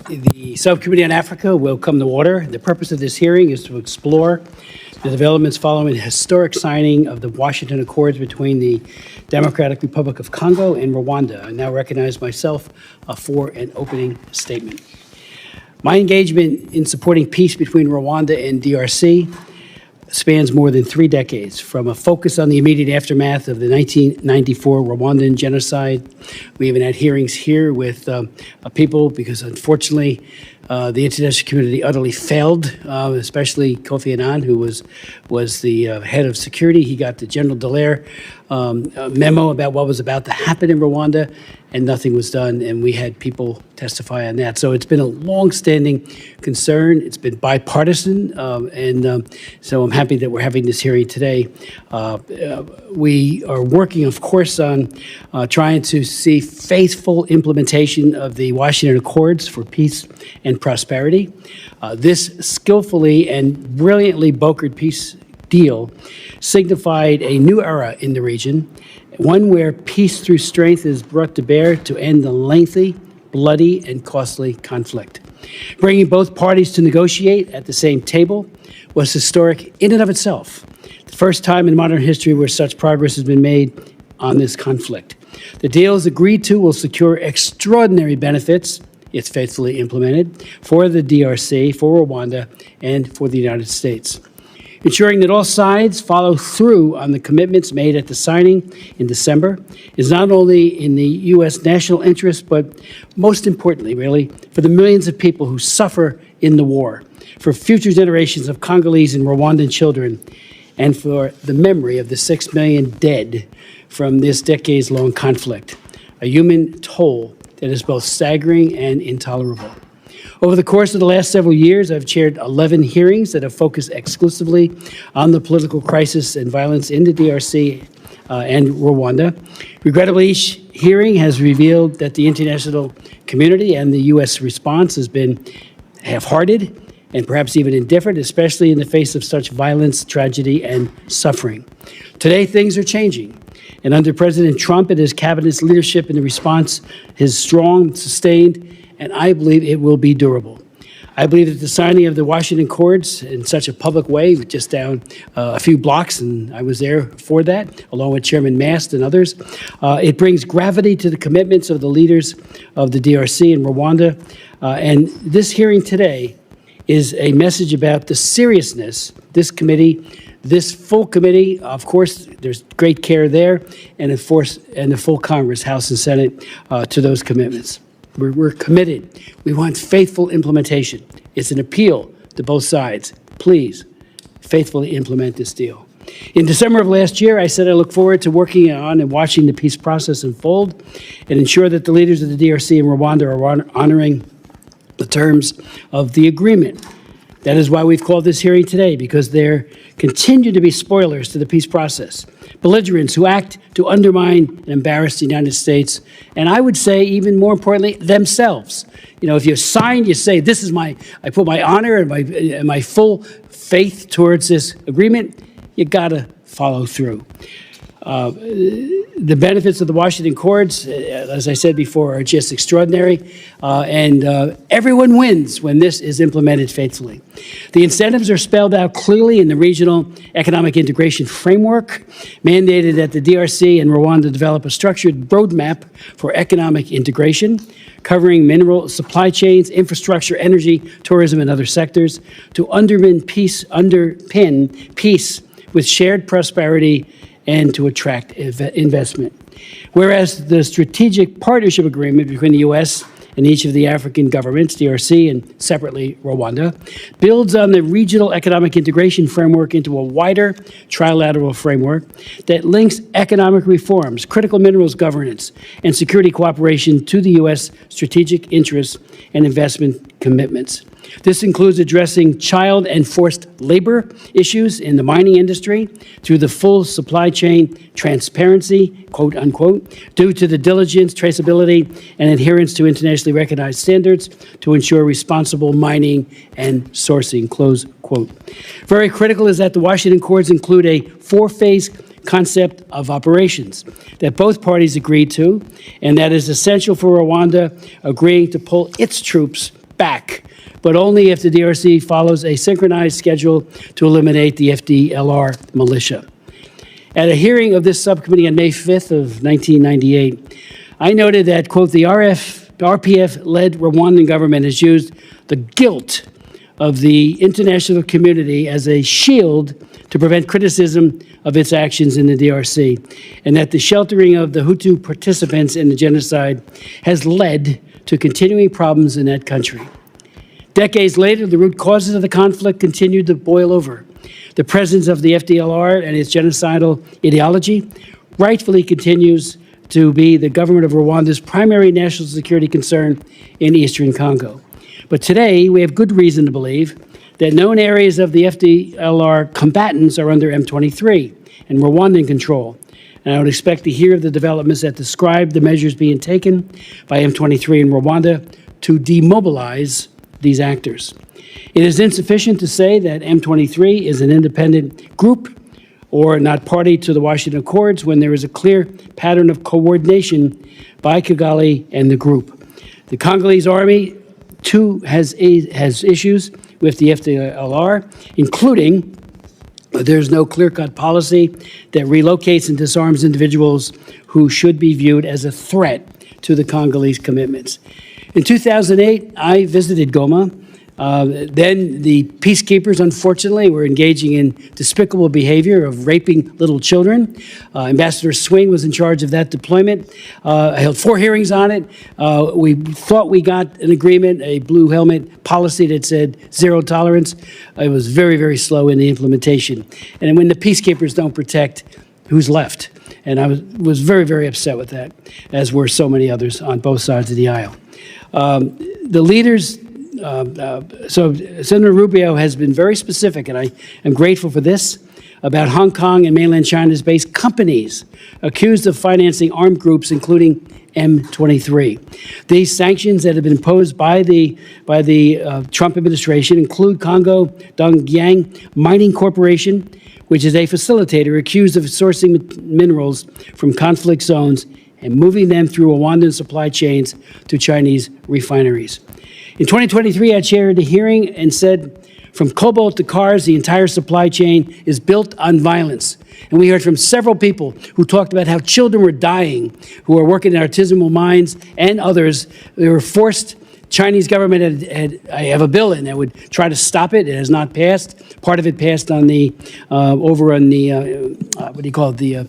The Subcommittee on Africa will come to order. The purpose of this hearing is to explore the developments following the historic signing of the Washington Accords between the Democratic Republic of Congo and Rwanda. I now recognize myself for an opening statement. My engagement in supporting peace between Rwanda and DRC spans more than 3 decades, from a focus on the immediate aftermath of the 1994 Rwandan genocide. We even had hearings here with people because, unfortunately, the international community utterly failed, especially Kofi Annan, who was the head of security. He got the General Dallaire memo about what was about to happen in Rwanda, and nothing was done, and we had people testify on that. So it's been a long-standing concern. It's been bipartisan, so I'm happy that we're having this hearing today. We are working, of course, on trying to see faithful implementation of the Washington Accords for peace and prosperity. This skillfully and brilliantly brokered peace deal signified a new era in the region, one where peace through strength is brought to bear to end the lengthy, bloody, and costly conflict. Bringing both parties to negotiate at the same table was historic in and of itself, the first time in modern history where such progress has been made on this conflict. The deals agreed to will secure extraordinary benefits, if faithfully implemented, for the DRC, for Rwanda, and for the United States. Ensuring that all sides follow through on the commitments made at the signing in December is not only in the U.S. national interest, but most importantly, really, for the millions of people who suffer in the war, for future generations of Congolese and Rwandan children, and for the memory of the 6 million dead from this decades-long conflict, a human toll that is both staggering and intolerable. Over the course of the last several years, I've chaired 11 hearings that have focused exclusively on the political crisis and violence in the DRC and Rwanda. Regrettably, each hearing has revealed that the international community and the U.S. response has been half-hearted and perhaps even indifferent, especially in the face of such violence, tragedy, and suffering. Today, things are changing. And under President Trump and his cabinet's leadership in the response is strong, sustained, and I believe it will be durable. I believe that the signing of the Washington Accords in such a public way, just down a few blocks, and I was there for that, along with Chairman Mast and others, it brings gravity to the commitments of the leaders of the DRC and Rwanda. And this hearing today is a message about the seriousness this committee, this full committee, of course, there's great care there, and of course, and the full Congress, House and Senate, to those commitments. We're committed. We want faithful implementation. It's an appeal to both sides. Please, faithfully implement this deal. In December of last year, I said I look forward to working on and watching the peace process unfold and ensure that the leaders of the DRC and Rwanda are honoring the terms of the agreement. That is why we've called this hearing today, because there continue to be spoilers to the peace process, belligerents who act to undermine and embarrass the United States, and I would say, even more importantly, themselves. You know, if you sign, you say, this is I put my honor and my full faith towards this agreement, you gotta follow through. The benefits of the Washington Accords, as I said before, are just extraordinary, and everyone wins when this is implemented faithfully. The incentives are spelled out clearly in the Regional Economic Integration Framework, mandated that the DRC and Rwanda develop a structured roadmap for economic integration, covering mineral supply chains, infrastructure, energy, tourism, and other sectors, to underpin peace with shared prosperity and to attract investment. Whereas the Strategic Partnership Agreement between the U.S. and each of the African governments, DRC and separately Rwanda, builds on the Regional Economic Integration Framework into a wider trilateral framework that links economic reforms, critical minerals governance, and security cooperation to the U.S. strategic interests and investment commitments. This includes addressing child and forced labor issues in the mining industry through the full supply chain transparency, quote unquote, due to the diligence, traceability, and adherence to internationally recognized standards to ensure responsible mining and sourcing, close quote. Very critical is that the Washington Accords include a 4-phase concept of operations that both parties agreed to, and that is essential for Rwanda agreeing to pull its troops back, but only if the DRC follows a synchronized schedule to eliminate the FDLR militia. At a hearing of this subcommittee on May 5th of 1998, I noted that, quote, the RPF-led Rwandan government has used the guilt of the international community as a shield to prevent criticism of its actions in the DRC, and that the sheltering of the Hutu participants in the genocide has led to continuing problems in that country. Decades later, the root causes of the conflict continued to boil over. The presence of the FDLR and its genocidal ideology rightfully continues to be the government of Rwanda's primary national security concern in eastern Congo. But today, we have good reason to believe that known areas of the FDLR combatants are under M23 and Rwandan control. And I would expect to hear of the developments that describe the measures being taken by M23 in Rwanda to demobilize these actors. It is insufficient to say that M23 is an independent group or not party to the Washington Accords when there is a clear pattern of coordination by Kagame and the group. The Congolese army, too, has issues with the FDLR, including there's no clear-cut policy that relocates and disarms individuals who should be viewed as a threat to the Congolese commitments. In 2008, I visited Goma. Then the peacekeepers, unfortunately, were engaging in despicable behavior of raping little children. Ambassador Swing was in charge of that deployment. I held 4 hearings on it. We thought we got an agreement, a blue helmet policy that said zero tolerance. It was very, very slow in the implementation. And when the peacekeepers don't protect, who's left? And I was very, very upset with that, as were so many others on both sides of the aisle. The leaders, so Senator Rubio has been very specific, and I am grateful for this, about Hong Kong and mainland China's based companies accused of financing armed groups, including M23. These sanctions that have been imposed by the Trump administration include Congo Dongyang Mining Corporation, which is a facilitator accused of sourcing minerals from conflict zones and moving them through Rwandan supply chains to Chinese refineries. In 2023, I chaired a hearing and said, from cobalt to cars, the entire supply chain is built on violence. And we heard from several people who talked about how children were dying, who are working in artisanal mines, and others. They were forced. Chinese government I have a bill in that would try to stop it. It has not passed. Part of it passed on the, over on the, what do you call it, the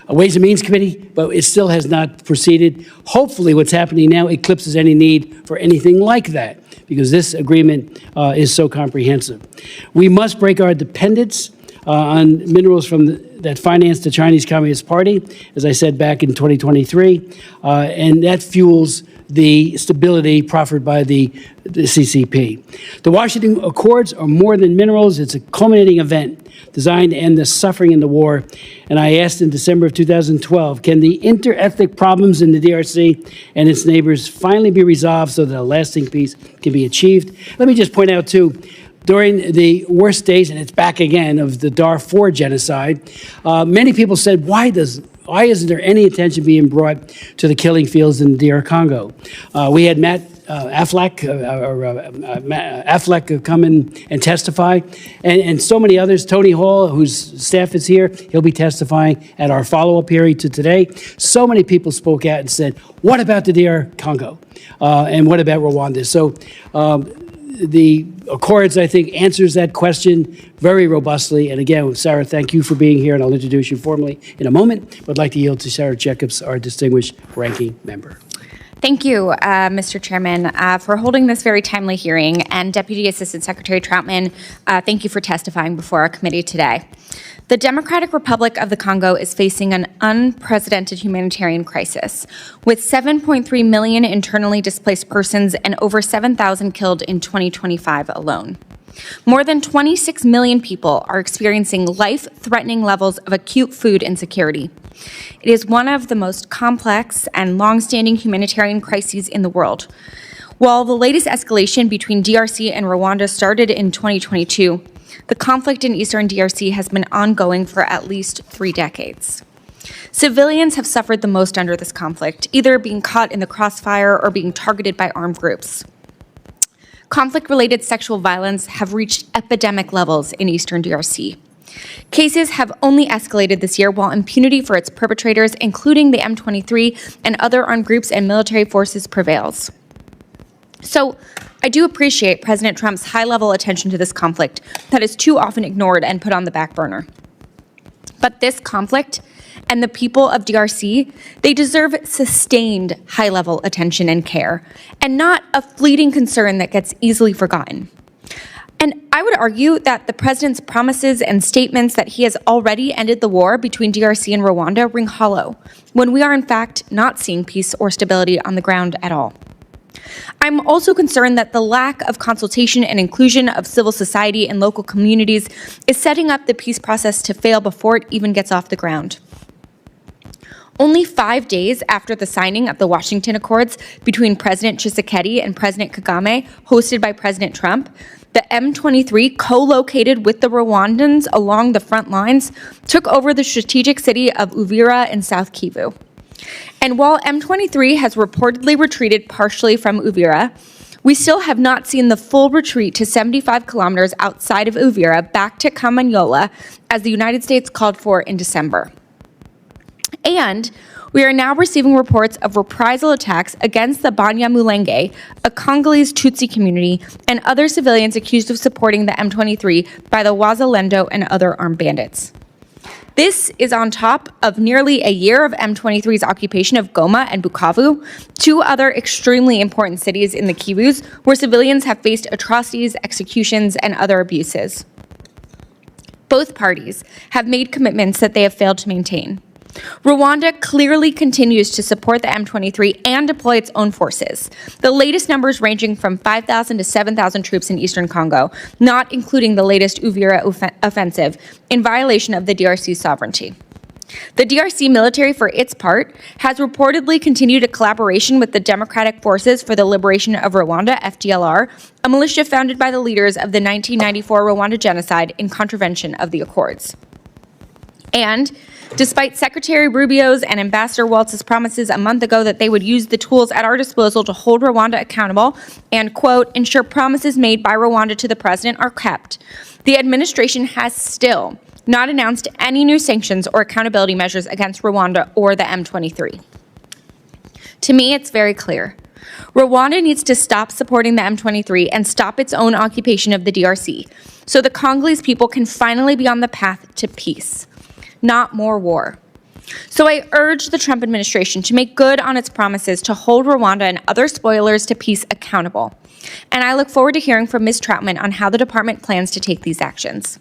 Ways and Means Committee, but it still has not proceeded. Hopefully what's happening now eclipses any need for anything like that, because this agreement is so comprehensive. We must break our dependence on minerals from that finance the Chinese Communist Party, as I said back in 2023, and that fuels the stability proffered by the CCP. The Washington Accords are more than minerals. It's a culminating event designed to end the suffering in the war. And I asked in December of 2012, can the inter-ethnic problems in the DRC and its neighbors finally be resolved so that a lasting peace can be achieved? Let me just point out, too, during the worst days, and it's back again, of the Darfur genocide, many people said, why isn't there any attention being brought to the killing fields in DR Congo? We had Matt Affleck come in and testify, and so many others. Tony Hall, whose staff is here, he'll be testifying at our follow-up hearing to today. So many people spoke out and said, what about the DR Congo? And what about Rwanda? So the Accords, I think, answers that question very robustly. And again, Sarah, thank you for being here, and I'll introduce you formally in a moment. I'd like to yield to Sarah Jacobs, our distinguished ranking member. Thank you, Mr. Chairman, for holding this very timely hearing. And Deputy Assistant Secretary Troutman, thank you for testifying before our committee today. The Democratic Republic of the Congo is facing an unprecedented humanitarian crisis, with 7.3 million internally displaced persons and over 7,000 killed in 2025 alone. More than 26 million people are experiencing life-threatening levels of acute food insecurity. It is one of the most complex and long-standing humanitarian crises in the world. While the latest escalation between DRC and Rwanda started in 2022, the conflict in eastern DRC has been ongoing for at least 3 decades. Civilians have suffered the most under this conflict, either being caught in the crossfire or being targeted by armed groups. conflict-related sexual violence have reached epidemic levels in eastern DRC. Cases have only escalated this year, while impunity for its perpetrators, including the M23 and other armed groups and military forces, prevails. So I do appreciate President Trump's high-level attention to this conflict that is too often ignored and put on the back burner. But this conflict and the people of DRC, they deserve sustained high-level attention and care, and not a fleeting concern that gets easily forgotten. And I would argue that the president's promises and statements that he has already ended the war between DRC and Rwanda ring hollow, when we are in fact not seeing peace or stability on the ground at all. I'm also concerned that the lack of consultation and inclusion of civil society and local communities is setting up the peace process to fail before it even gets off the ground. Only 5 days after the signing of the Washington Accords between President Tshisekedi and President Kagame, hosted by President Trump, the M23, co-located with the Rwandans along the front lines, took over the strategic city of Uvira in South Kivu. And while M23 has reportedly retreated partially from Uvira, we still have not seen the full retreat to 75 kilometers outside of Uvira back to Kamanyola, as the United States called for in December. And we are now receiving reports of reprisal attacks against the Banyamulenge, a Congolese Tutsi community, and other civilians accused of supporting the M23 by the Wazalendo and other armed bandits. This is on top of nearly a year of M23's occupation of Goma and Bukavu, two other extremely important cities in the Kivus, where civilians have faced atrocities, executions, and other abuses. Both parties have made commitments that they have failed to maintain. Rwanda clearly continues to support the M23 and deploy its own forces, the latest numbers ranging from 5,000 to 7,000 troops in eastern Congo, not including the latest Uvira offensive, in violation of the DRC's sovereignty. The DRC military, for its part, has reportedly continued a collaboration with the Democratic Forces for the Liberation of Rwanda, FDLR, a militia founded by the leaders of the 1994 Rwanda genocide in contravention of the Accords. And despite Secretary Rubio's and Ambassador Waltz's promises a month ago that they would use the tools at our disposal to hold Rwanda accountable and, quote, ensure promises made by Rwanda to the president are kept, the administration has still not announced any new sanctions or accountability measures against Rwanda or the M23. To me, it's very clear. Rwanda needs to stop supporting the M23 and stop its own occupation of the DRC so the Congolese people can finally be on the path to peace. Not more war. So I urge the Trump administration to make good on its promises to hold Rwanda and other spoilers to peace accountable. And I look forward to hearing from Ms. Troutman on how the department plans to take these actions.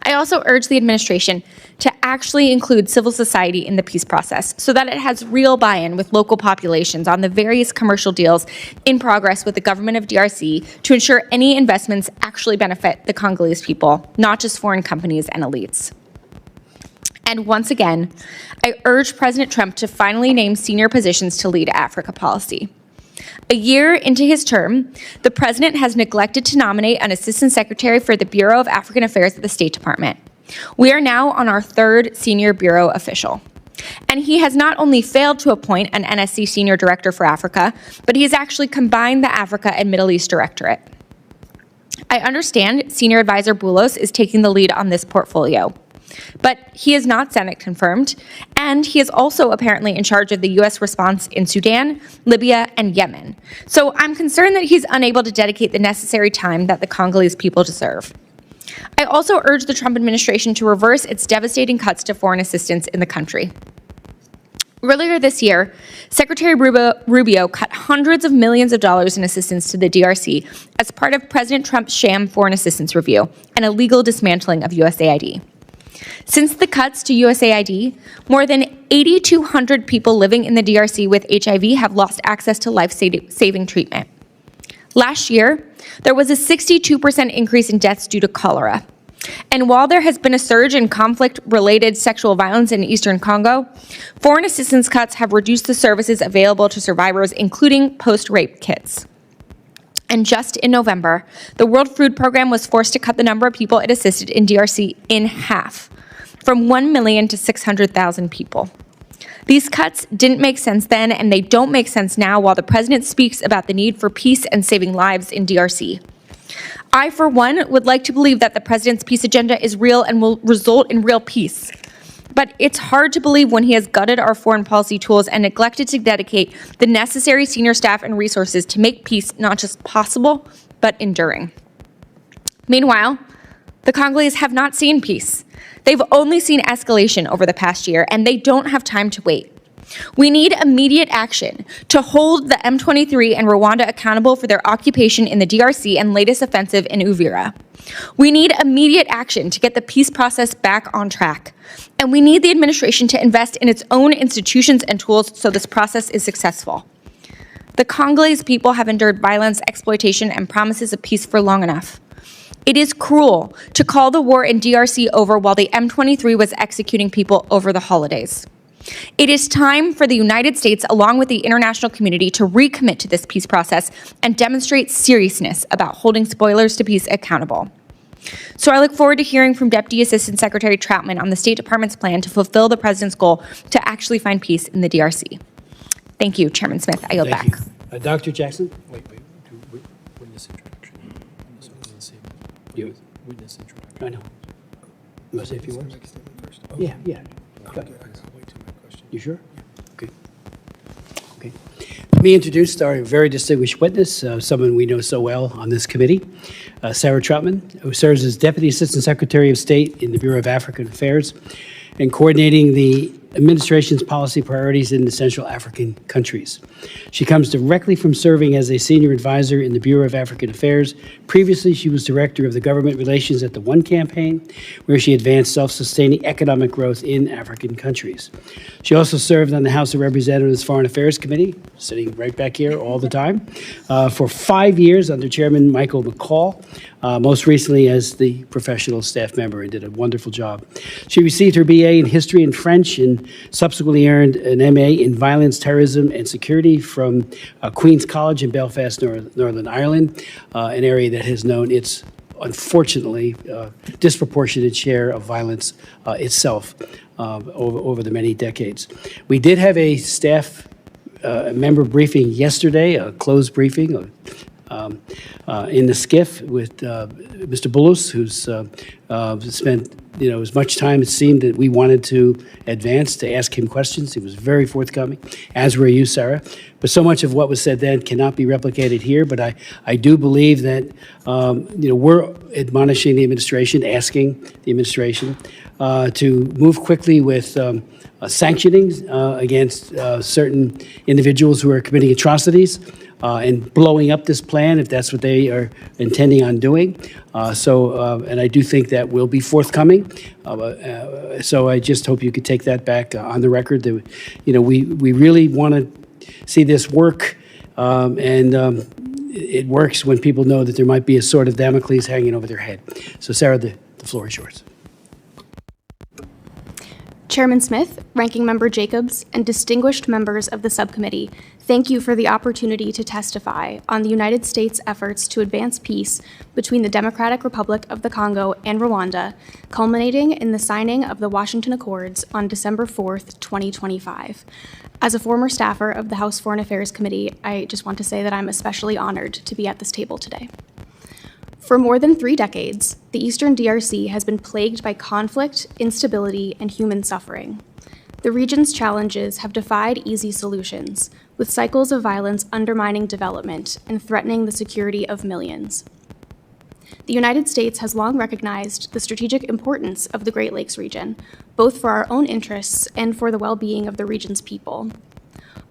I also urge the administration to actually include civil society in the peace process so that it has real buy-in with local populations on the various commercial deals in progress with the government of DRC to ensure any investments actually benefit the Congolese people, not just foreign companies and elites. And once again, I urge President Trump to finally name senior positions to lead Africa policy. A year into his term, the president has neglected to nominate an assistant secretary for the Bureau of African Affairs at the State Department. We are now on our third senior bureau official. And he has not only failed to appoint an NSC senior director for Africa, but he has actually combined the Africa and Middle East Directorate. I understand Senior Advisor Boulos is taking the lead on this portfolio. But he is not Senate confirmed, and he is also apparently in charge of the U.S. response in Sudan, Libya, and Yemen. So I'm concerned that he's unable to dedicate the necessary time that the Congolese people deserve. I also urge the Trump administration to reverse its devastating cuts to foreign assistance in the country. Earlier this year, Secretary Rubio cut hundreds of millions of dollars in assistance to the DRC as part of President Trump's sham foreign assistance review and illegal dismantling of USAID. Since the cuts to USAID, more than 8,200 people living in the DRC with HIV have lost access to life-saving treatment. Last year, there was a 62% increase in deaths due to cholera. And while there has been a surge in conflict-related sexual violence in eastern Congo, foreign assistance cuts have reduced the services available to survivors, including post-rape kits. And just in November, the World Food Program was forced to cut the number of people it assisted in DRC in half, from 1 million to 600,000 people. These cuts didn't make sense then, and they don't make sense now while the president speaks about the need for peace and saving lives in DRC. I, for one, would like to believe that the president's peace agenda is real and will result in real peace. But it's hard to believe when he has gutted our foreign policy tools and neglected to dedicate the necessary senior staff and resources to make peace not just possible, but enduring. Meanwhile, the Congolese have not seen peace. They've only seen escalation over the past year, and they don't have time to wait. We need immediate action to hold the M23 and Rwanda accountable for their occupation in the DRC and latest offensive in Uvira. We need immediate action to get the peace process back on track. And we need the administration to invest in its own institutions and tools so this process is successful. The Congolese people have endured violence, exploitation, and promises of peace for long enough. It is cruel to call the war in DRC over while the M23 was executing people over the holidays. It is time for the United States, along with the international community, to recommit to this peace process and demonstrate seriousness about holding spoilers to peace accountable. So I look forward to hearing from Deputy Assistant Secretary Troutman on the State Department's plan to fulfill the President's goal to actually find peace in the DRC. Thank you, Chairman Smith. I yield back. Dr. Jackson? Wait. Witness introduction. You? Witness introduction. I know. You want to say a few words? First. Yeah. I'll wait till my question. You sure? Okay. Let me introduce our very distinguished witness, someone we know so well on this committee, Sarah Troutman, who serves as Deputy Assistant Secretary of State in the Bureau of African Affairs and coordinating the administration's policy priorities in the Central African countries. She comes directly from serving as a senior advisor in the Bureau of African Affairs. Previously, she was director of the government relations at the One Campaign, where she advanced self-sustaining economic growth in African countries. She also served on the House of Representatives Foreign Affairs Committee, sitting right back here all the time, for 5 years under Chairman Michael McCall, most recently as the professional staff member, and did a wonderful job. She received her BA in History and French and subsequently earned an MA in Violence, Terrorism, and Security from Queen's College in Belfast, Northern Ireland, an area that has known its, unfortunately, disproportionate share of violence itself over the many decades. We did have a staff member briefing yesterday, a closed briefing in the SCIF with Mr. Bulus, who's spent as much time, it seemed, that we wanted to advance to ask him questions. He was very forthcoming, as were you, Sarah. But so much of what was said then cannot be replicated here. But I do believe that we're admonishing the administration, asking the administration to move quickly with sanctioning against certain individuals who are committing atrocities and blowing up this plan if that's what they are intending on doing. And I do think that will be forthcoming. So I just hope you could take that back on the record. That we really want to see this work, it works when people know that there might be a sword of Damocles hanging over their head. So Sarah, the floor is yours. Chairman Smith, Ranking Member Jacobs, and distinguished members of the subcommittee, thank you for the opportunity to testify on the United States' efforts to advance peace between the Democratic Republic of the Congo and Rwanda, culminating in the signing of the Washington Accords on December 4th, 2025. As a former staffer of the House Foreign Affairs Committee, I just want to say that I'm especially honored to be at this table today. For more than 3 decades, the Eastern DRC has been plagued by conflict, instability, and human suffering. The region's challenges have defied easy solutions, with cycles of violence undermining development and threatening the security of millions. The United States has long recognized the strategic importance of the Great Lakes region, both for our own interests and for the well-being of the region's people.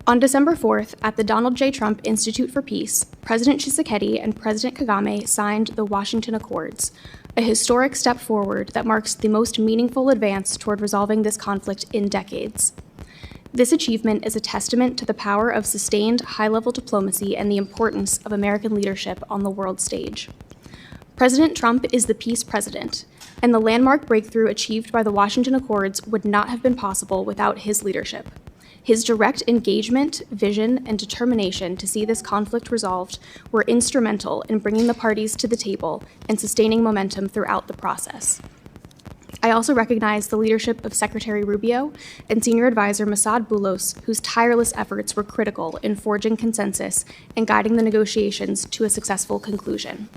On December 4th, at the Donald J. Trump Institute for Peace, President Tshisekedi and President Kagame signed the Washington Accords, a historic step forward that marks the most meaningful advance toward resolving this conflict in decades. This achievement is a testament to the power of sustained high-level diplomacy and the importance of American leadership on the world stage. President Trump is the peace president, and the landmark breakthrough achieved by the Washington Accords would not have been possible without his leadership. His direct engagement, vision, and determination to see this conflict resolved were instrumental in bringing the parties to the table and sustaining momentum throughout the process. I also recognize the leadership of Secretary Rubio and Senior Advisor Masad Boulos, whose tireless efforts were critical in forging consensus and guiding the negotiations to a successful conclusion.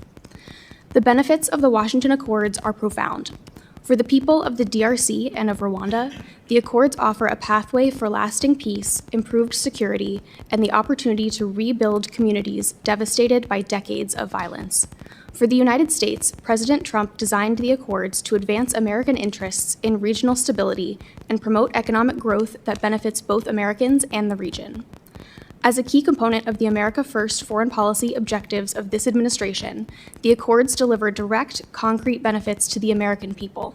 The benefits of the Washington Accords are profound. For the people of the DRC and of Rwanda, the Accords offer a pathway for lasting peace, improved security, and the opportunity to rebuild communities devastated by decades of violence. For the United States, President Trump designed the Accords to advance American interests in regional stability and promote economic growth that benefits both Americans and the region. As a key component of the America First foreign policy objectives of this administration, the Accords deliver direct, concrete benefits to the American people.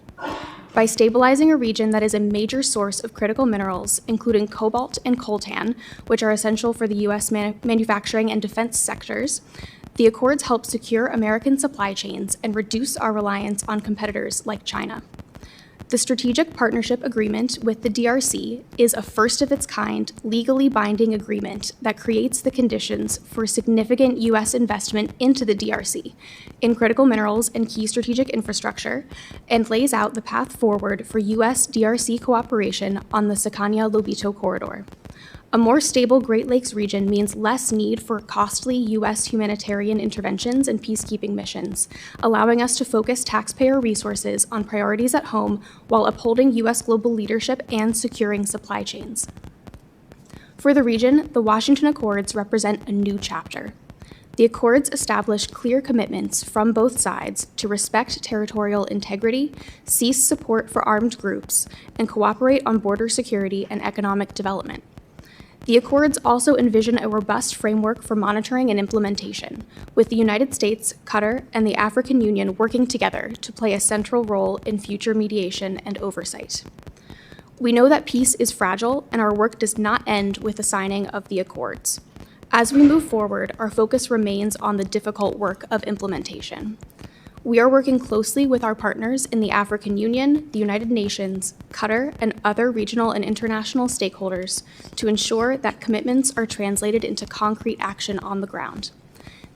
By stabilizing a region that is a major source of critical minerals, including cobalt and coltan, which are essential for the U.S. manufacturing and defense sectors, the Accords help secure American supply chains and reduce our reliance on competitors like China. The Strategic Partnership Agreement with the DRC is a first-of-its-kind, legally binding agreement that creates the conditions for significant U.S. investment into the DRC in critical minerals and key strategic infrastructure, and lays out the path forward for U.S.-DRC cooperation on the Sakania-Lobito corridor. A more stable Great Lakes region means less need for costly U.S. humanitarian interventions and peacekeeping missions, allowing us to focus taxpayer resources on priorities at home while upholding U.S. global leadership and securing supply chains. For the region, the Washington Accords represent a new chapter. The Accords establish clear commitments from both sides to respect territorial integrity, cease support for armed groups, and cooperate on border security and economic development. The Accords also envision a robust framework for monitoring and implementation, with the United States, Qatar, and the African Union working together to play a central role in future mediation and oversight. We know that peace is fragile, and our work does not end with the signing of the Accords. As we move forward, our focus remains on the difficult work of implementation. We are working closely with our partners in the African Union, the United Nations, Qatar, and other regional and international stakeholders to ensure that commitments are translated into concrete action on the ground.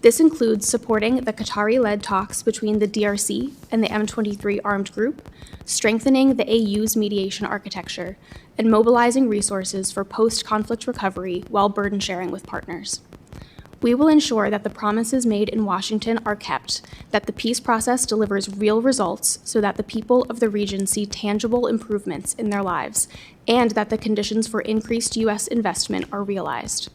This includes supporting the Qatari-led talks between the DRC and the M23 armed group, strengthening the AU's mediation architecture, and mobilizing resources for post-conflict recovery while burden sharing with partners. We will ensure that the promises made in Washington are kept, that the peace process delivers real results so that the people of the region see tangible improvements in their lives, and that the conditions for increased U.S. investment are realized.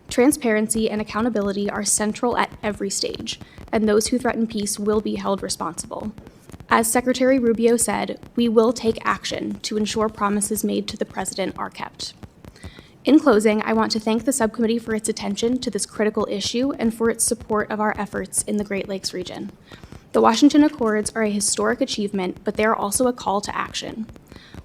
Transparency and accountability are central at every stage, and those who threaten peace will be held responsible. As Secretary Rubio said, we will take action to ensure promises made to the President are kept. In closing, I want to thank the subcommittee for its attention to this critical issue and for its support of our efforts in the Great Lakes region. The Washington Accords are a historic achievement, but they are also a call to action.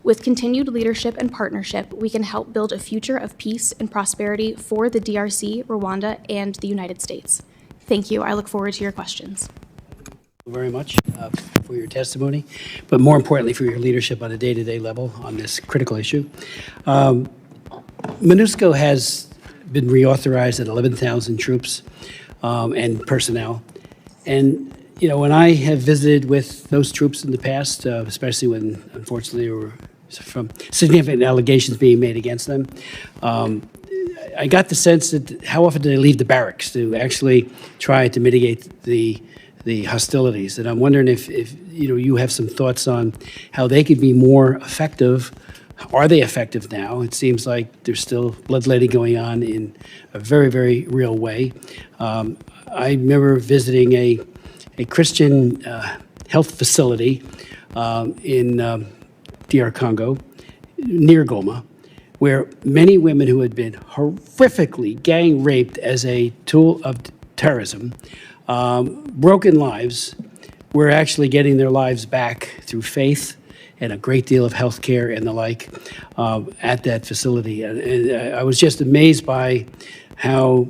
With continued leadership and partnership, we can help build a future of peace and prosperity for the DRC, Rwanda, and the United States. Thank you. I look forward to your questions. Thank you very much for your testimony, but more importantly, for your leadership on a day-to-day level on this critical issue. MONUSCO has been reauthorized at 11,000 troops and personnel. And, you know, when I have visited with those troops in the past, especially when, unfortunately, there were some significant allegations being made against them, I got the sense that how often do they leave the barracks to actually try to mitigate the hostilities? And I'm wondering if you know, you have some thoughts on how they could be more effective. Are they effective now? It seems like there's still bloodletting going on in a very, very real way. I remember visiting a Christian health facility in DR Congo, near Goma, where many women who had been horrifically gang raped as a tool of terrorism, broken lives, were actually getting their lives back through faith and a great deal of health care and the like at that facility. And I was just amazed by how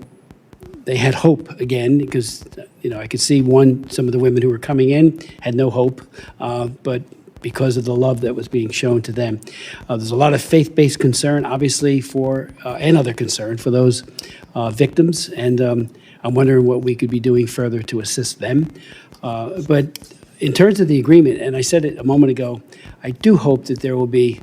they had hope again, because you know, I could see some of the women who were coming in had no hope, but because of the love that was being shown to them. There's a lot of faith-based concern, obviously, for and other concern for those victims, and I'm wondering what we could be doing further to assist them. But in terms of the agreement, and I said it a moment ago, I do hope that there will be,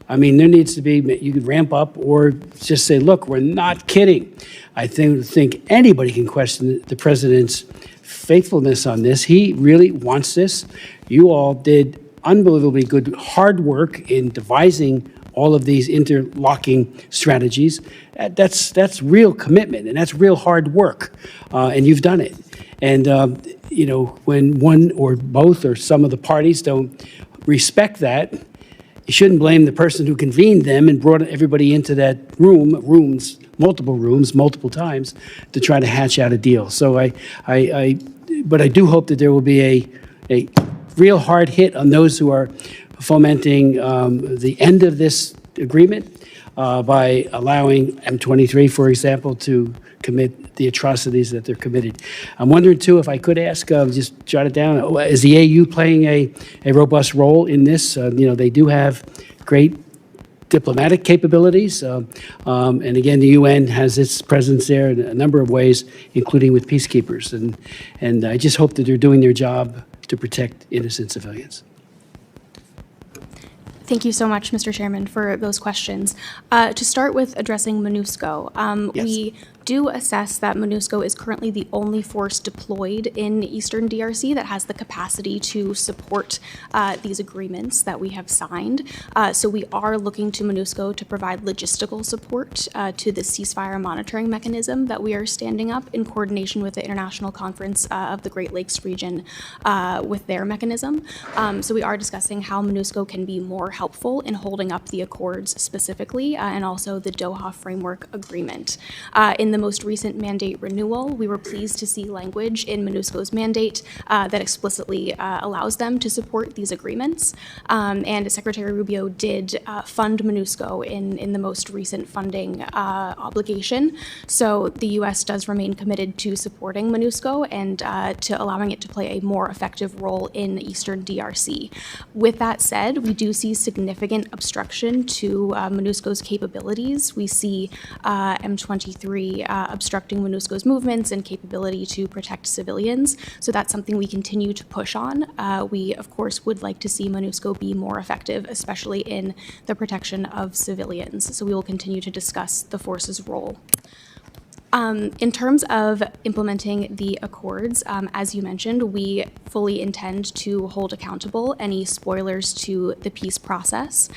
there needs to be, you could ramp up or just say, look, we're not kidding. I think anybody can question the president's faithfulness on this. He really wants this. You all did unbelievably good hard work in devising all of these interlocking strategies. That's real commitment, and that's real hard work, and you've done it. And, when one or both or some of the parties don't respect that, you shouldn't blame the person who convened them and brought everybody into that multiple rooms, multiple times, to try to hatch out a deal. So but I do hope that there will be a real hard hit on those who are fomenting the end of this agreement by allowing M23, for example, to commit the atrocities that they're committed. I'm wondering, too, if I could ask, just jot it down, is the AU playing a robust role in this? They do have great diplomatic capabilities, and again, the UN has its presence there in a number of ways, including with peacekeepers, and I just hope that they're doing their job to protect innocent civilians. Thank you so much, Mr. Chairman, for those questions. To start with addressing MONUSCO, Yes. we do assess that MONUSCO is currently the only force deployed in Eastern DRC that has the capacity to support these agreements that we have signed. So we are looking to MONUSCO to provide logistical support to the ceasefire monitoring mechanism that we are standing up in coordination with the International Conference of the Great Lakes region with their mechanism. So we are discussing how MONUSCO can be more helpful in holding up the accords specifically and also the Doha Framework Agreement. In the most recent mandate renewal, we were pleased to see language in MONUSCO's mandate that explicitly allows them to support these agreements. And Secretary Rubio did fund MONUSCO in the most recent funding obligation. So the U.S. does remain committed to supporting MONUSCO and to allowing it to play a more effective role in Eastern DRC. With that said, we do see significant obstruction to MONUSCO's capabilities. We see M23 obstructing MONUSCO's movements and capability to protect civilians. So that's something we continue to push on. We, of course, would like to see MONUSCO be more effective, especially in the protection of civilians. So we will continue to discuss the force's role. In terms of implementing the accords, as you mentioned, we fully intend to hold accountable any spoilers to the peace process.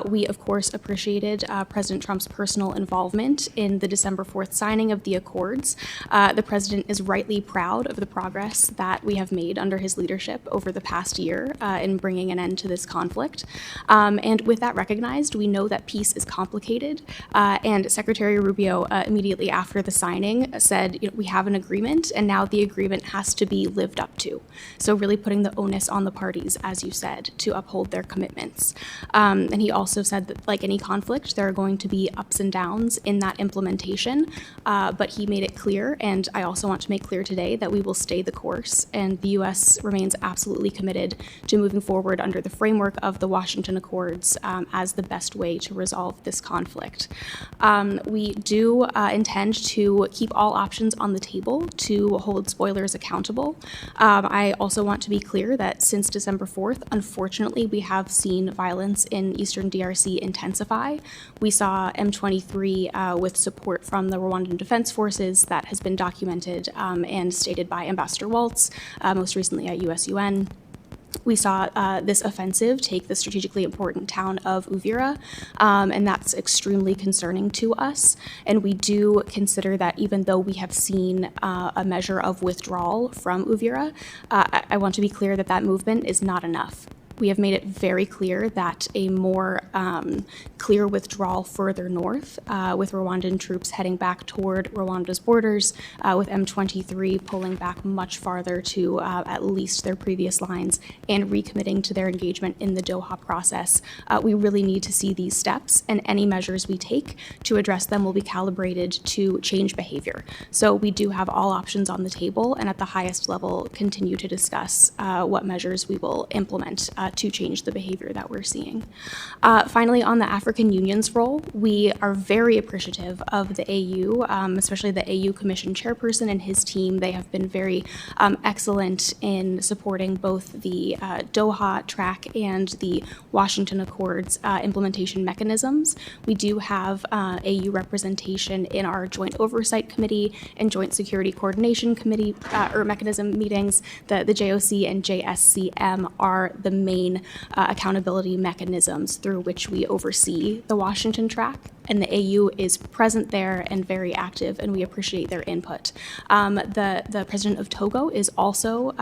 We, of course, appreciated President Trump's personal involvement in the December 4th signing of the accords. The president is rightly proud of the progress that we have made under his leadership over the past year in bringing an end to this conflict. And with that recognized, we know that peace is complicated, and Secretary Rubio immediately after the signing said, we have an agreement, and now the agreement has to be lived up to. So really putting the onus on the parties, as you said, to uphold their commitments. And he also said that, like any conflict, there are going to be ups and downs in that implementation, but he made it clear, and I also want to make clear today, that we will stay the course, and the U.S. remains absolutely committed to moving forward under the framework of the Washington Accords as the best way to resolve this conflict. We do intend to keep all options on the table to hold spoilers accountable. I also want to be clear that since December 4th, unfortunately, we have seen violence in Eastern DRC intensify. We saw M23 with support from the Rwandan Defense Forces that has been documented and stated by Ambassador Waltz, most recently at USUN. We saw this offensive take the strategically important town of Uvira, and that's extremely concerning to us. And we do consider that even though we have seen a measure of withdrawal from Uvira, I want to be clear that that movement is not enough. We have made it very clear that a more clear withdrawal further north, with Rwandan troops heading back toward Rwanda's borders, with M23 pulling back much farther to at least their previous lines and recommitting to their engagement in the Doha process. We really need to see these steps, and any measures we take to address them will be calibrated to change behavior. So we do have all options on the table, and at the highest level continue to discuss what measures we will implement to change the behavior that we're seeing. Finally, on the African Union's role, we are very appreciative of the AU, especially the AU Commission chairperson and his team. They have been very excellent in supporting both the Doha track and the Washington Accords implementation mechanisms. We do have AU representation in our Joint Oversight Committee and Joint Security Coordination Committee or mechanism meetings. The JOC and JSCM are the main accountability mechanisms through which we oversee the Washington track, and the AU is present there and very active, and we appreciate their input. The president of Togo is also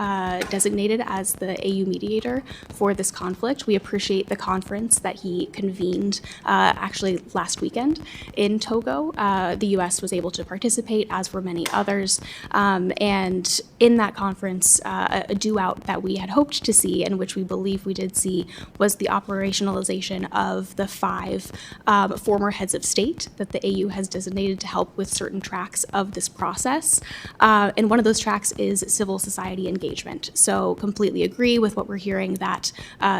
designated as the AU mediator for this conflict. We appreciate the conference that he convened actually last weekend in Togo. The U.S. was able to participate, as were many others, and in that conference, a do-out that we had hoped to see, and which we believe we did see, was the operationalization of the 5 former heads of state that the AU has designated to help with certain tracks of this process. And one of those tracks is civil society engagement. So completely agree with what we're hearing, that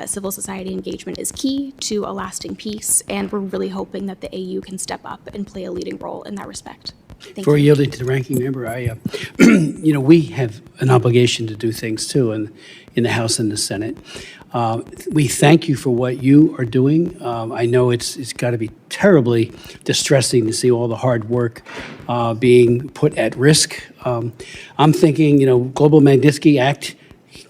civil society engagement is key to a lasting peace, and we're really hoping that the AU can step up and play a leading role in that respect. Thank Before you. yielding to the ranking member, we have an obligation to do things too in the House and the Senate. We thank you for what you are doing. I know it's got to be terribly distressing to see all the hard work being put at risk. I'm thinking, Global Magnitsky Act,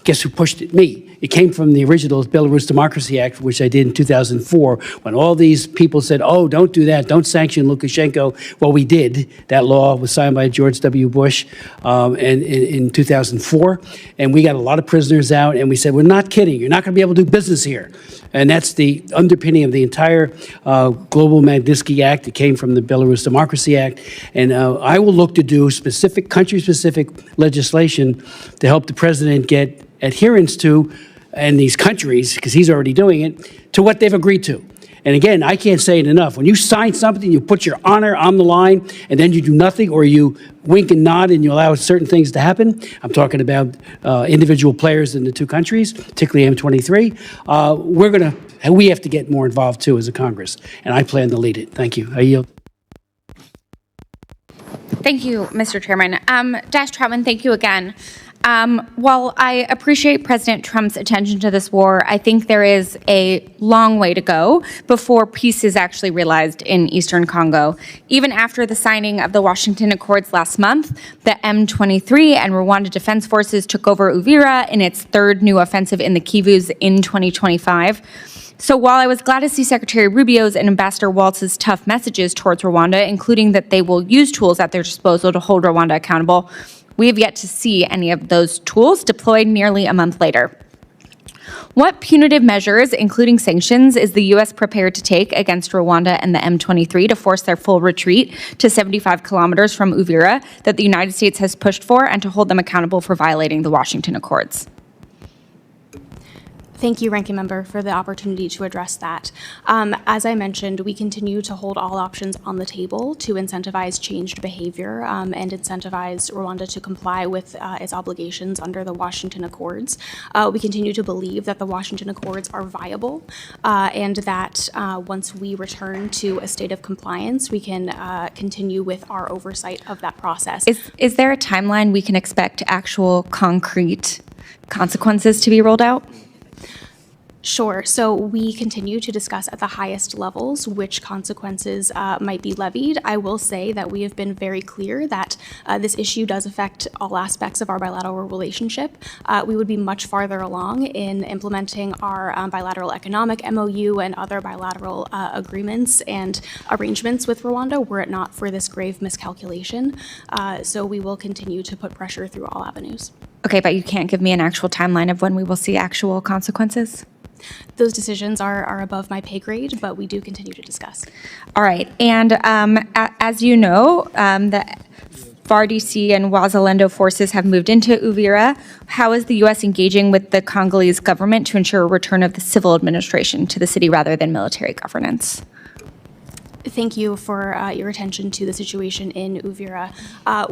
guess who pushed it? Me. It came from the original Belarus Democracy Act, which I did in 2004, when all these people said, oh, don't do that, don't sanction Lukashenko. Well, we did. That law was signed by George W. Bush in 2004, and we got a lot of prisoners out, and we said, we're not kidding. You're not going to be able to do business here. And that's the underpinning of the entire Global Magnitsky Act. It came from the Belarus Democracy Act. And I will look to do specific, country-specific legislation to help the president get adherence to, and these countries, because he's already doing it, to what they've agreed to. And again, I can't say it enough. When you sign something, you put your honor on the line, and then you do nothing, or you wink and nod and you allow certain things to happen. I'm talking about individual players in the 2 countries, particularly M23. We have to get more involved too as a Congress, and I plan to lead it. Thank you. I yield. Thank you, Mr. Chairman. Dash Troutman, thank you again. While I appreciate President Trump's attention to this war, I think there is a long way to go before peace is actually realized in Eastern Congo. Even after the signing of the Washington Accords last month, the M23 and Rwanda Defense Forces took over Uvira in its 3rd new offensive in the Kivus in 2025. So while I was glad to see Secretary Rubio's and Ambassador Waltz's tough messages towards Rwanda, including that they will use tools at their disposal to hold Rwanda accountable, we have yet to see any of those tools deployed nearly a month later. What punitive measures, including sanctions, is the U.S. prepared to take against Rwanda and the M23 to force their full retreat to 75 kilometers from Uvira that the United States has pushed for, and to hold them accountable for violating the Washington Accords? Thank you, Ranking Member, for the opportunity to address that. As I mentioned, we continue to hold all options on the table to incentivize changed behavior and incentivize Rwanda to comply with its obligations under the Washington Accords. We continue to believe that the Washington Accords are viable and that once we return to a state of compliance, we can continue with our oversight of that process. Is there a timeline we can expect actual concrete consequences to be rolled out? Sure. So we continue to discuss at the highest levels which consequences might be levied. I will say that we have been very clear that this issue does affect all aspects of our bilateral relationship. We would be much farther along in implementing our bilateral economic MOU and other bilateral agreements and arrangements with Rwanda were it not for this grave miscalculation. So we will continue to put pressure through all avenues. Okay, but you can't give me an actual timeline of when we will see actual consequences? Those decisions are above my pay grade, but we do continue to discuss. All right. And as you know, the FARDC and Wazalendo forces have moved into Uvira. How is the U.S. engaging with the Congolese government to ensure a return of the civil administration to the city rather than military governance? Thank you for your attention to the situation in Uvira.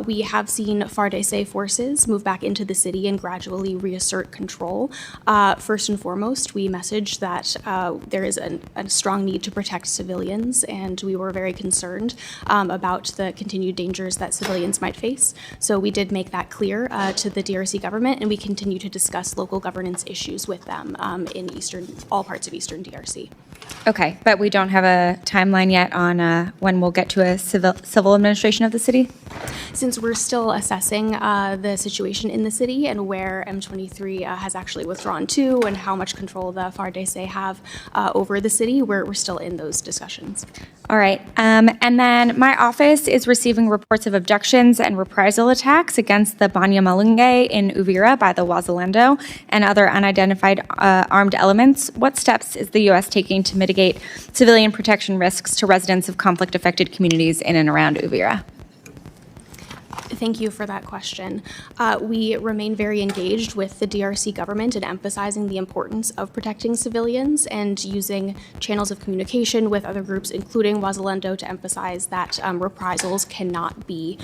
We have seen FARDC forces move back into the city and gradually reassert control. First and foremost, we messaged that there is a strong need to protect civilians, and we were very concerned about the continued dangers that civilians might face. So we did make that clear to the DRC government, and we continue to discuss local governance issues with them in all parts of Eastern DRC. Okay, but we don't have a timeline yet on when we'll get to a civil administration of the city? Since we're still assessing the situation in the city and where M23 has actually withdrawn to and how much control the FARDC have over the city, we're still in those discussions. All right. And then my office is receiving reports of abductions and reprisal attacks against the Banyamulenge in Uvira by the Wazalendo and other unidentified armed elements. What steps is the U.S. taking to mitigate civilian protection risks to residents of conflict-affected communities in and around Uvira? Thank you for that question. We remain very engaged with the DRC government in emphasizing the importance of protecting civilians and using channels of communication with other groups, including Wazalendo, to emphasize that reprisals cannot be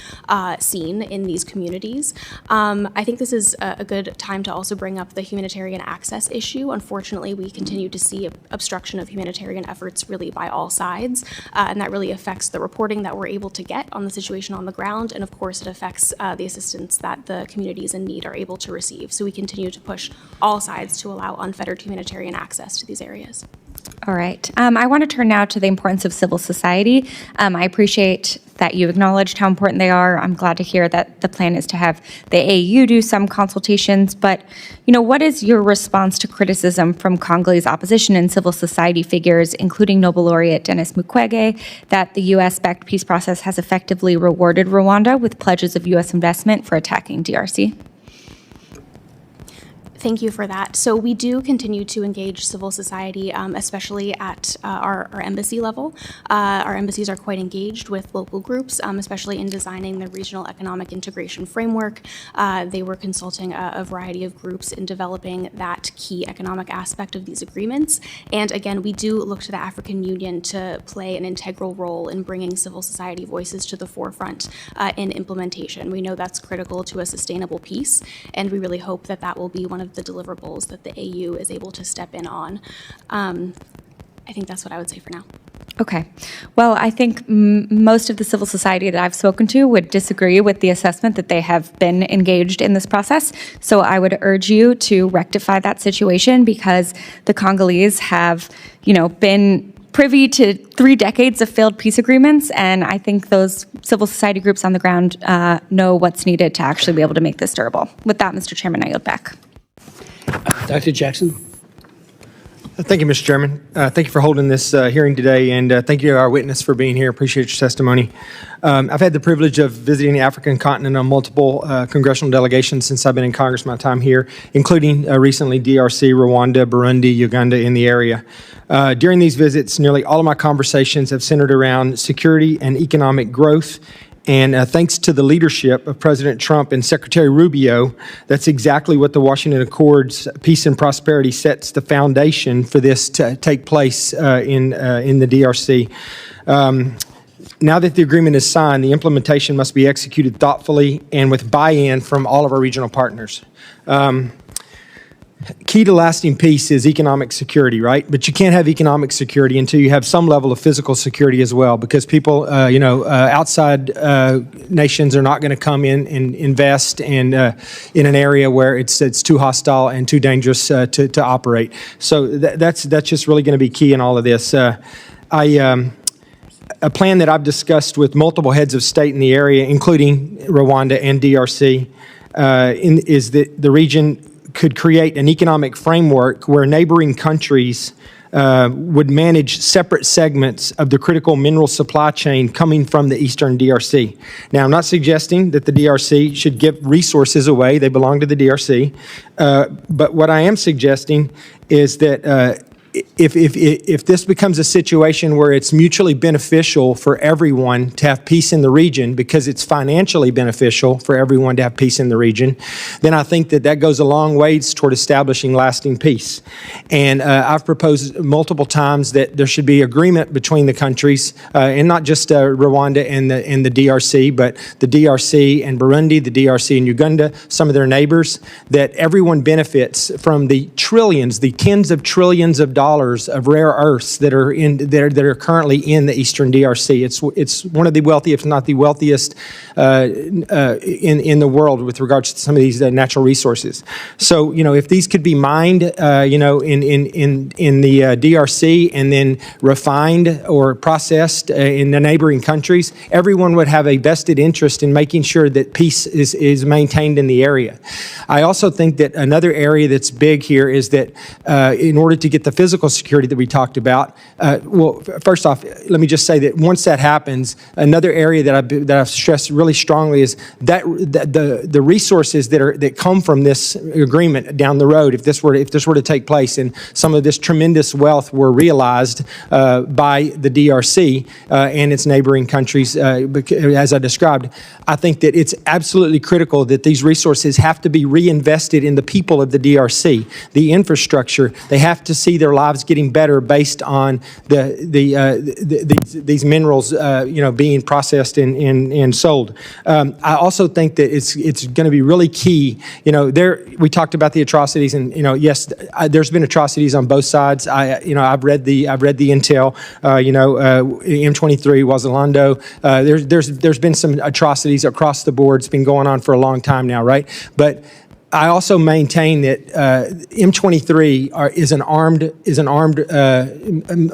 seen in these communities. I think this is a good time to also bring up the humanitarian access issue. Unfortunately, we continue to see obstruction of humanitarian efforts really by all sides, and that really affects the reporting that we're able to get on the situation on the ground, and of course it affects the assistance that the communities in need are able to receive. So we continue to push all sides to allow unfettered humanitarian access to these areas. All right. I want to turn now to the importance of civil society. I appreciate that you acknowledged how important they are. I'm glad to hear that the plan is to have the AU do some consultations. But, what is your response to criticism from Congolese opposition and civil society figures, including Nobel laureate Denis Mukwege, that the U.S.-backed peace process has effectively rewarded Rwanda with pledges of U.S. investment for attacking DRC? Thank you for that. So we do continue to engage civil society, especially at our embassy level. Our embassies are quite engaged with local groups, especially in designing the regional economic integration framework. They were consulting a variety of groups in developing that key economic aspect of these agreements. And again, we do look to the African Union to play an integral role in bringing civil society voices to the forefront in implementation. We know that's critical to a sustainable peace, and we really hope that that will be one of the deliverables that the AU is able to step in on. I think that's what I would say for now. Okay. Well, I think most of the civil society that I've spoken to would disagree with the assessment that they have been engaged in this process. So I would urge you to rectify that situation, because the Congolese have, been privy to 3 decades of failed peace agreements, and I think those civil society groups on the ground know what's needed to actually be able to make this durable. With that, Mr. Chairman, I yield back. Dr. Jackson. Thank you, Mr. Chairman. Thank you for holding this hearing today, and thank you to our witness for being here. Appreciate your testimony. I've had the privilege of visiting the African continent on multiple congressional delegations since I've been in Congress my time here, including recently DRC, Rwanda, Burundi, Uganda in the area. During these visits, nearly all of my conversations have centered around security and economic growth. And thanks to the leadership of President Trump and Secretary Rubio, that's exactly what the Washington Accords, peace and prosperity, sets the foundation for this to take place in the DRC. Now that the agreement is signed, the implementation must be executed thoughtfully and with buy-in from all of our regional partners. Key to lasting peace is economic security, right? But you can't have economic security until you have some level of physical security as well, because people, outside nations are not going to come in and invest in an area where it's too hostile and too dangerous to operate. So that's just really going to be key in all of this. A plan that I've discussed with multiple heads of state in the area, including Rwanda and DRC, is that the region could create an economic framework where neighboring countries would manage separate segments of the critical mineral supply chain coming from the eastern DRC. Now, I'm not suggesting that the DRC should give resources away. They belong to the DRC. But what I am suggesting is that if this becomes a situation where it's mutually beneficial for everyone to have peace in the region because it's financially beneficial for everyone to have peace in the region, then I think that goes a long ways toward establishing lasting peace. And I've proposed multiple times that there should be agreement between the countries, and not just Rwanda and the DRC, but the DRC and Burundi, the DRC and Uganda, some of their neighbors, that everyone benefits from the trillions, the tens of trillions of dollars of rare earths that are currently in the Eastern DRC. It's one of the wealthiest, if not the wealthiest, in the world with regards to some of these natural resources. So, if these could be mined, in the DRC and then refined or processed in the neighboring countries, everyone would have a vested interest in making sure that peace is maintained in the area. I also think that another area that's big here is that in order to get the physical security that we talked about, well, first off, let me just say that once that happens, another area that I've stressed really strongly is that the resources that come from this agreement down the road, if this were to take place, and some of this tremendous wealth were realized by the DRC and its neighboring countries, as I described, I think that it's absolutely critical that these resources have to be reinvested in the people of the DRC, the infrastructure. They have to see their lives getting better based on these minerals, being processed and sold. I also think that it's going to be really key. We talked about the atrocities, and yes, there's been atrocities on both sides. I've read the intel. M23, Wazalando. There's been some atrocities across the board. It's been going on for a long time now, right? But I also maintain that M23 is an armed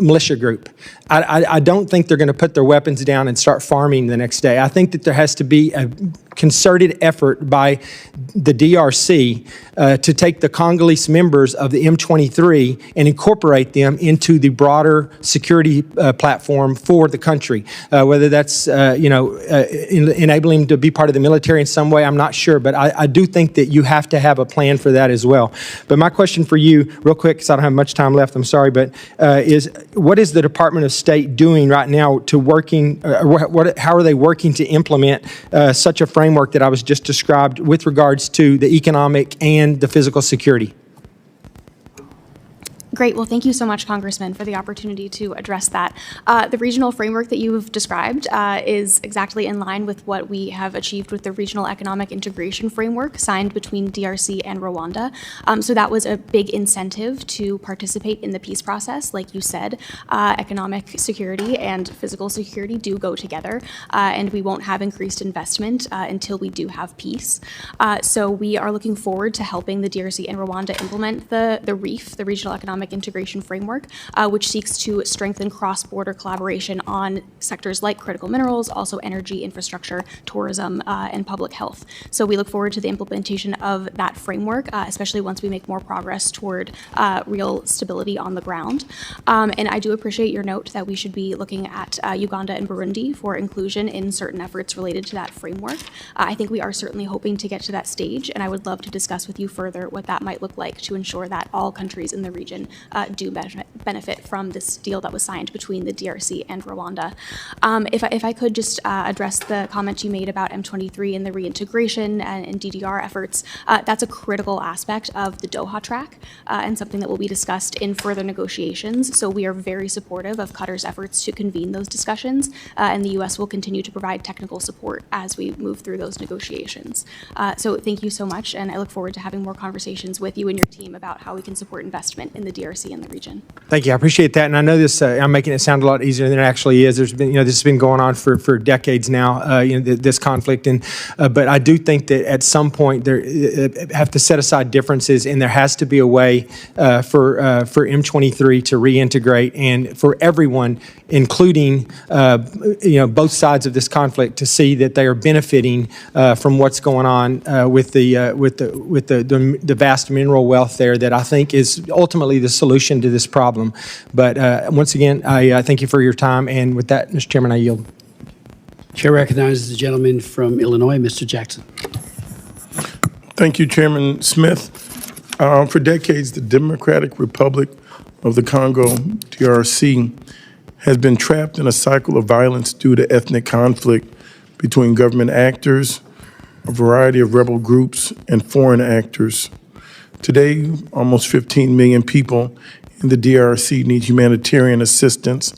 militia group. I don't think they're going to put their weapons down and start farming the next day. I think that there has to be a concerted effort by the DRC to take the Congolese members of the M23 and incorporate them into the broader security platform for the country. Whether that's enabling them to be part of the military in some way, I'm not sure, but I do think that you have to have a plan for that as well. But my question for you, real quick, because I don't have much time left, I'm sorry, but is what is the Department of State doing right now to working, how are they working to implement such a framework that I was just described with regards to the economic and the physical security? Great. Well, thank you so much, Congressman, for the opportunity to address that. The regional framework that you've described is exactly in line with what we have achieved with the Regional Economic Integration Framework signed between DRC and Rwanda. So that was a big incentive to participate in the peace process. Like you said, economic security and physical security do go together, and we won't have increased investment until we do have peace. So we are looking forward to helping the DRC and Rwanda implement the REEF, the Regional Economic Integration Framework, which seeks to strengthen cross-border collaboration on sectors like critical minerals, also energy, infrastructure, tourism, and public health. So we look forward to the implementation of that framework, especially once we make more progress toward real stability on the ground. And I do appreciate your note that we should be looking at Uganda and Burundi for inclusion in certain efforts related to that framework. I think we are certainly hoping to get to that stage, and I would love to discuss with you further what that might look like to ensure that all countries in the region do benefit from this deal that was signed between the DRC and Rwanda. If I could just address the comment you made about M23 and the reintegration and DDR efforts, that's a critical aspect of the Doha track and something that will be discussed in further negotiations. So we are very supportive of Qatar's efforts to convene those discussions, and the U.S. will continue to provide technical support as we move through those negotiations. So thank you so much, and I look forward to having more conversations with you and your team about how we can support investment in the DRC and the region. Thank you. I appreciate that. And I know this, I'm making it sound a lot easier than it actually is. There's been, this has been going on for decades now, this conflict. And, but I do think that at some point there have to set aside differences, and there has to be a way for M23 to reintegrate, and for everyone, including, both sides of this conflict, to see that they are benefiting from what's going on with the vast mineral wealth there that I think is ultimately the solution to this problem. But once again, I thank you for your time. And with that, Mr. Chairman, I yield. Chair recognizes the gentleman from Illinois, Mr. Jackson. Thank you, Chairman Smith. For decades, the Democratic Republic of the Congo, DRC, has been trapped in a cycle of violence due to ethnic conflict between government actors, a variety of rebel groups, and foreign actors. Today, almost 15 million people in the DRC need humanitarian assistance,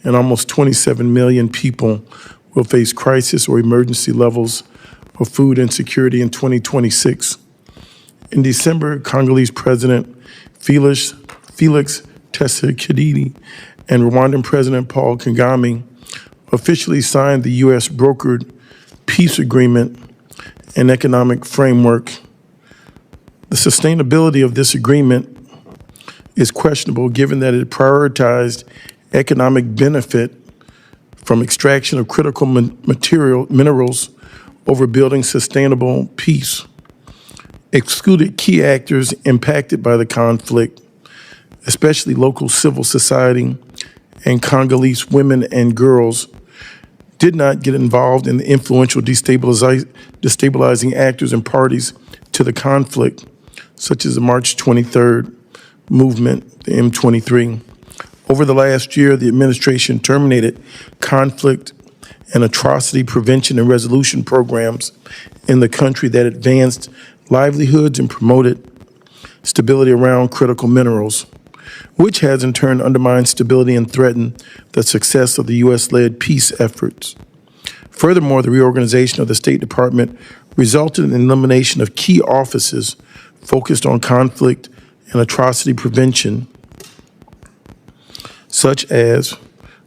and almost 27 million people will face crisis or emergency levels of food insecurity in 2026. In December, Congolese President Félix Tshisekedi and Rwandan President Paul Kagame officially signed the U.S. brokered peace agreement and economic framework. The sustainability of this agreement is questionable given that it prioritized economic benefit from extraction of critical minerals over building sustainable peace, excluded key actors impacted by the conflict, especially local civil society and Congolese women and girls, did not get involved in the influential destabilizing actors and parties to the conflict, such as the March 23rd movement, the M23. Over the last year, the administration terminated conflict and atrocity prevention and resolution programs in the country that advanced livelihoods and promoted stability around critical minerals, which has in turn undermined stability and threatened the success of the U.S.-led peace efforts. Furthermore, the reorganization of the State Department resulted in the elimination of key offices focused on conflict and atrocity prevention, such as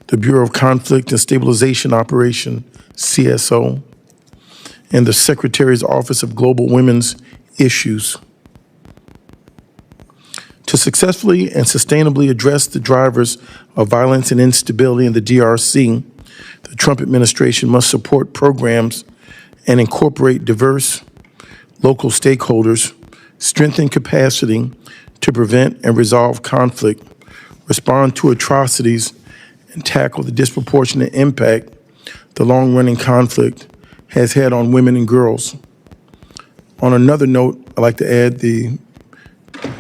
the Bureau of Conflict and Stabilization Operation, CSO, and the Secretary's Office of Global Women's Issues. To successfully and sustainably address the drivers of violence and instability in the DRC, the Trump administration must support programs and incorporate diverse local stakeholders, strengthen capacity to prevent and resolve conflict, respond to atrocities, and tackle the disproportionate impact the long-running conflict has had on women and girls. On another note, I'd like to add the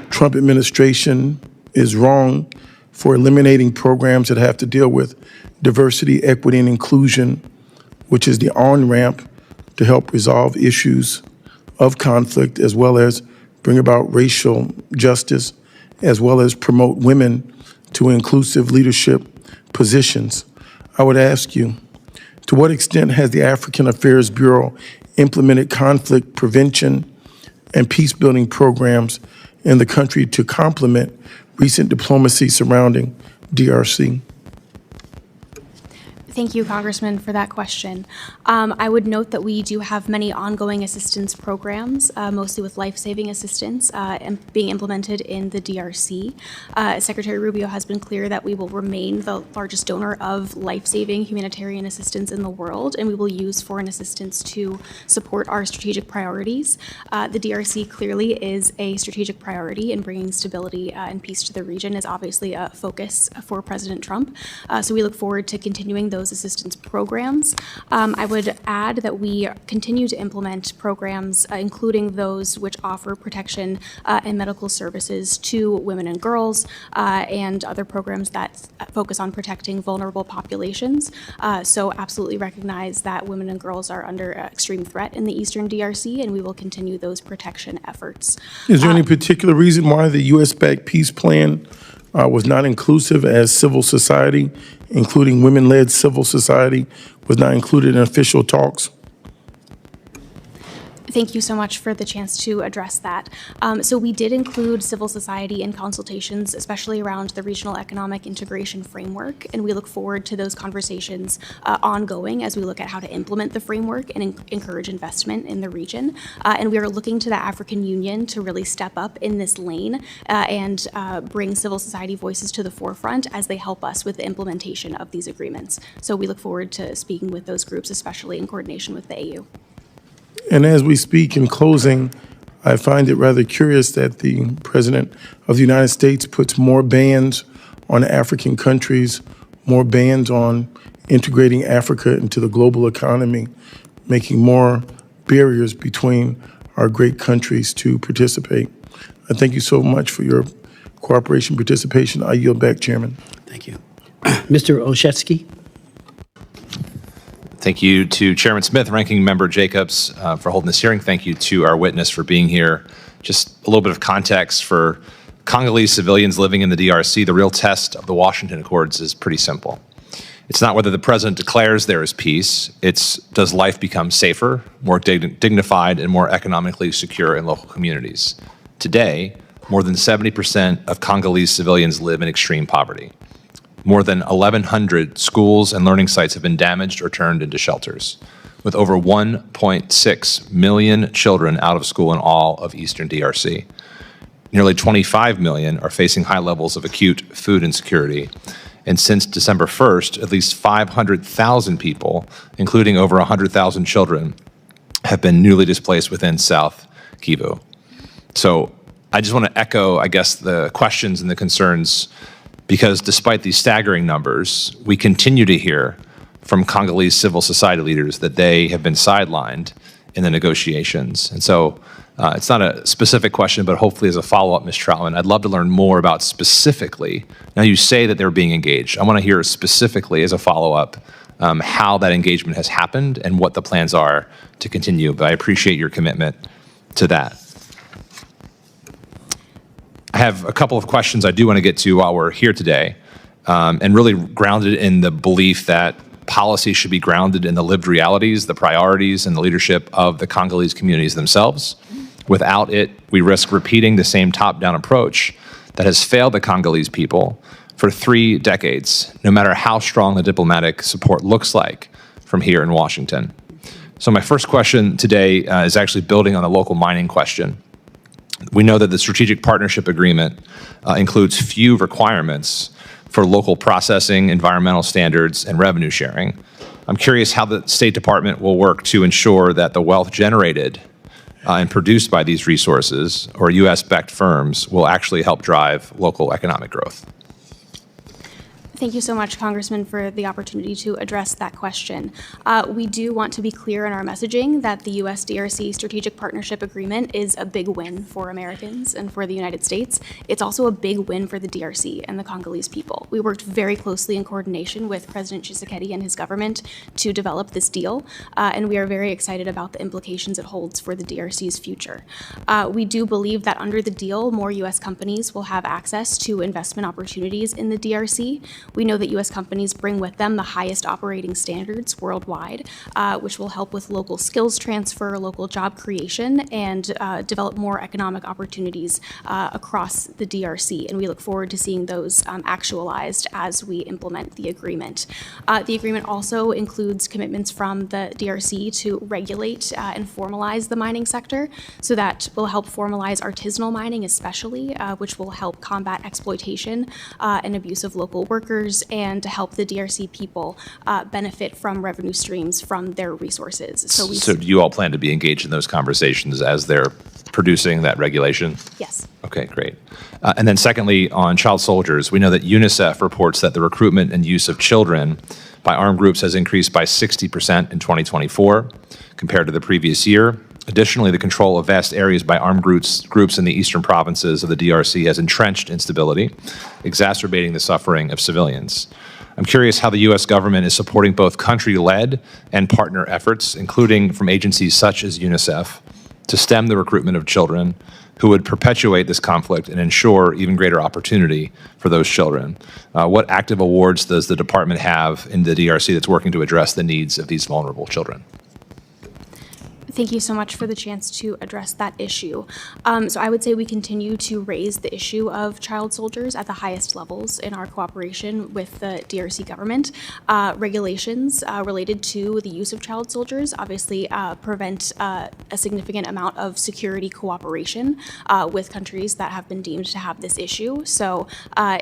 Trump administration is wrong for eliminating programs that have to deal with diversity, equity, and inclusion, which is the on-ramp to help resolve issues of conflict, as well as bring about racial justice, as well as promote women to inclusive leadership positions. I would ask you, to what extent has the African Affairs Bureau implemented conflict prevention and peace-building programs in the country to complement recent diplomacy surrounding DRC? Thank you, Congressman, for that question. I would note that we do have many ongoing assistance programs, mostly with life-saving assistance, being implemented in the DRC. Secretary Rubio has been clear that we will remain the largest donor of life-saving humanitarian assistance in the world, and we will use foreign assistance to support our strategic priorities. The DRC clearly is a strategic priority, and bringing stability and peace to the region is obviously a focus for President Trump. So we look forward to continuing those assistance programs. I would add that we continue to implement programs, including those which offer protection and medical services to women and girls, and other programs that focus on protecting vulnerable populations. So absolutely recognize that women and girls are under extreme threat in the eastern DRC, and we will continue those protection efforts. Is there any particular reason why the U.S.-backed peace plan was not inclusive, as civil society, including women-led civil society, was not included in official talks? Thank you so much for the chance to address that. So we did include civil society in consultations, especially around the regional economic integration framework, and we look forward to those conversations ongoing as we look at how to implement the framework and encourage investment in the region. And we are looking to the African Union to really step up in this lane and bring civil society voices to the forefront as they help us with the implementation of these agreements. So we look forward to speaking with those groups, especially in coordination with the AU. And as we speak in closing, I find it rather curious that the President of the United States puts more bans on African countries, more bans on integrating Africa into the global economy, making more barriers between our great countries to participate. I thank you so much for your cooperation, participation. I yield back, Chairman. Thank you. Mr. Olszewski. Thank you to Chairman Smith, Ranking Member Jacobs for holding this hearing. Thank you to our witness for being here. Just a little bit of context for Congolese civilians living in the DRC. The real test of the Washington Accords is pretty simple. It's not whether the president declares there is peace, it's does life become safer, more dignified, and more economically secure in local communities. Today, more than 70% of Congolese civilians live in extreme poverty. More than 1,100 schools and learning sites have been damaged or turned into shelters, with over 1.6 million children out of school in all of Eastern DRC. Nearly 25 million are facing high levels of acute food insecurity. And since December 1st, at least 500,000 people, including over 100,000 children, have been newly displaced within South Kivu. So I just want to echo, I guess, the questions and the concerns, because despite these staggering numbers, we continue to hear from Congolese civil society leaders that they have been sidelined in the negotiations. And so it's not a specific question, but hopefully as a follow-up, Ms. Troutman, I'd love to learn more about specifically, now you say that they're being engaged. I want to hear specifically as a follow-up how that engagement has happened and what the plans are to continue, but I appreciate your commitment to that. I have a couple of questions I do want to get to while we're here today, and really grounded in the belief that policy should be grounded in the lived realities, the priorities, and the leadership of the Congolese communities themselves. Without it, we risk repeating the same top-down approach that has failed the Congolese people for 3 decades, no matter how strong the diplomatic support looks like from here in Washington. So my first question today is actually building on the local mining question. We know that the Strategic Partnership Agreement includes few requirements for local processing, environmental standards, and revenue sharing. I'm curious how the State Department will work to ensure that the wealth generated and produced by these resources or U.S.-backed firms will actually help drive local economic growth. Thank you so much, Congressman, for the opportunity to address that question. We do want to be clear in our messaging that the U.S.-DRC Strategic Partnership Agreement is a big win for Americans and for the United States. It's also a big win for the DRC and the Congolese people. We worked very closely in coordination with President Tshisekedi and his government to develop this deal, and we are very excited about the implications it holds for the DRC's future. We do believe that under the deal, more U.S. companies will have access to investment opportunities in the DRC. We know that U.S. companies bring with them the highest operating standards worldwide, which will help with local skills transfer, local job creation, and develop more economic opportunities across the DRC. And we look forward to seeing those actualized as we implement the agreement. The agreement also includes commitments from the DRC to regulate and formalize the mining sector. So that will help formalize artisanal mining especially, which will help combat exploitation and abuse of local workers, and to help the DRC people benefit from revenue streams from their resources. So do you all plan to be engaged in those conversations as they're producing that regulation? Yes. Okay, great. And then secondly, on child soldiers, we know that UNICEF reports that the recruitment and use of children by armed groups has increased by 60% in 2024 compared to the previous year. Additionally, the control of vast areas by armed groups in the eastern provinces of the DRC has entrenched instability, exacerbating the suffering of civilians. I'm curious how the U.S. government is supporting both country-led and partner efforts, including from agencies such as UNICEF, to stem the recruitment of children who would perpetuate this conflict and ensure even greater opportunity for those children. What active awards does the department have in the DRC that's working to address the needs of these vulnerable children? Thank you so much for the chance to address that issue. So I would say we continue to raise the issue of child soldiers at the highest levels in our cooperation with the DRC government. Regulations related to the use of child soldiers obviously prevent a significant amount of security cooperation with countries that have been deemed to have this issue. So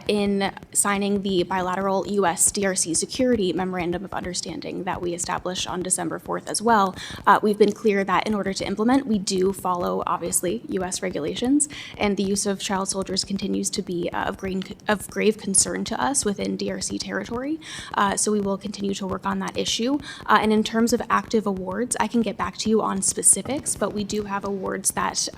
in signing the bilateral U.S.-DRC Security Memorandum of Understanding that we established on December 4th as well, we've been clear that in order to implement, we do follow, obviously, U.S. regulations, and the use of child soldiers continues to be of grave concern to us within DRC territory. So we will continue to work on that issue. And in terms of active awards, I can get back to you on specifics, but we do have awards that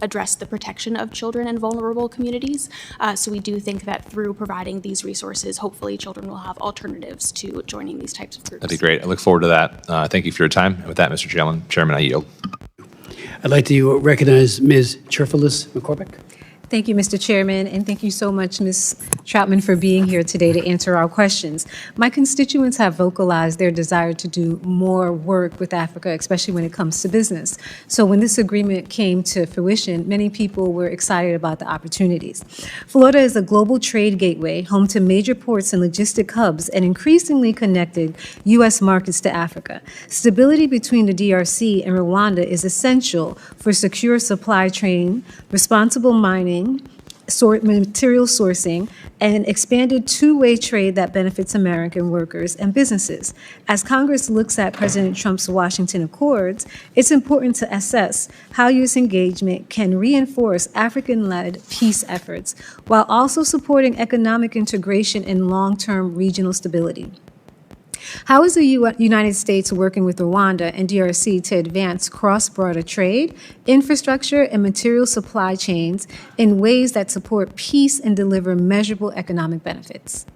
address the protection of children and vulnerable communities. So we do think that through providing these resources, hopefully children will have alternatives to joining these types of groups. That'd be great. I look forward to that. Thank you for your time. And with that, Mr. Chairman, I yield. I'd like to recognize Ms. Cherfilis McCormick. Thank you, Mr. Chairman, and thank you so much, Ms. Troutman, for being here today to answer our questions. My constituents have vocalized their desire to do more work with Africa, especially when it comes to business. So when this agreement came to fruition, many people were excited about the opportunities. Florida is a global trade gateway, home to major ports and logistic hubs, and increasingly connected U.S. markets to Africa. Stability between the DRC and Rwanda is essential for secure supply chain, responsible mining, material sourcing, and expanded two-way trade that benefits American workers and businesses. As Congress looks at President Trump's Washington Accords, it's important to assess how U.S. engagement can reinforce African-led peace efforts while also supporting economic integration and long-term regional stability. How is the United States working with Rwanda and DRC to advance cross-border trade, infrastructure, and material supply chains in ways that support peace and deliver measurable economic benefits?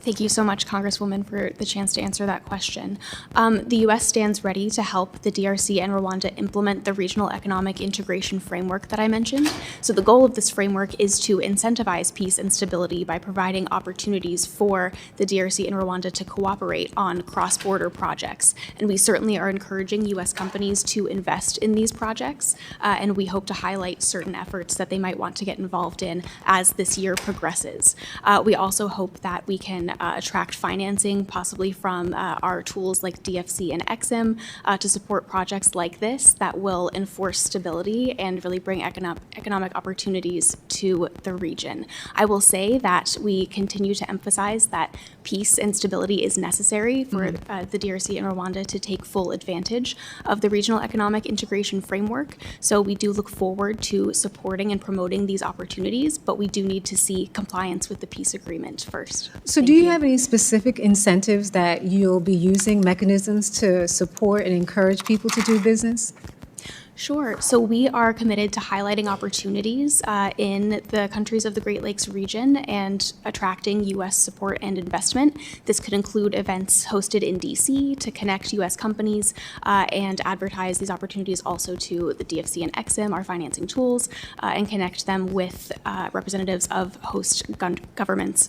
Thank you so much, Congresswoman, for the chance to answer that question. The U.S. stands ready to help the DRC and Rwanda implement the regional economic integration framework that I mentioned. So the goal of this framework is to incentivize peace and stability by providing opportunities for the DRC and Rwanda to cooperate on cross-border projects. And we certainly are encouraging U.S. companies to invest in these projects, and we hope to highlight certain efforts that they might want to get involved in as this year progresses. We also hope that we can attract financing, possibly from our tools like DFC and EXIM, to support projects like this that will enforce stability and really bring economic opportunities to the region. I will say that we continue to emphasize that peace and stability is necessary for the DRC and Rwanda to take full advantage of the regional economic integration framework. So we do look forward to supporting and promoting these opportunities, but we do need to see compliance with the peace agreement first. So do you have any specific incentives that you'll be using, mechanisms to support and encourage people to do business? Sure. So we are committed to highlighting opportunities in the countries of the Great Lakes region and attracting U.S. support and investment. This could include events hosted in D.C. to connect U.S. companies and advertise these opportunities also to the DFC and EXIM, our financing tools, and connect them with representatives of host governments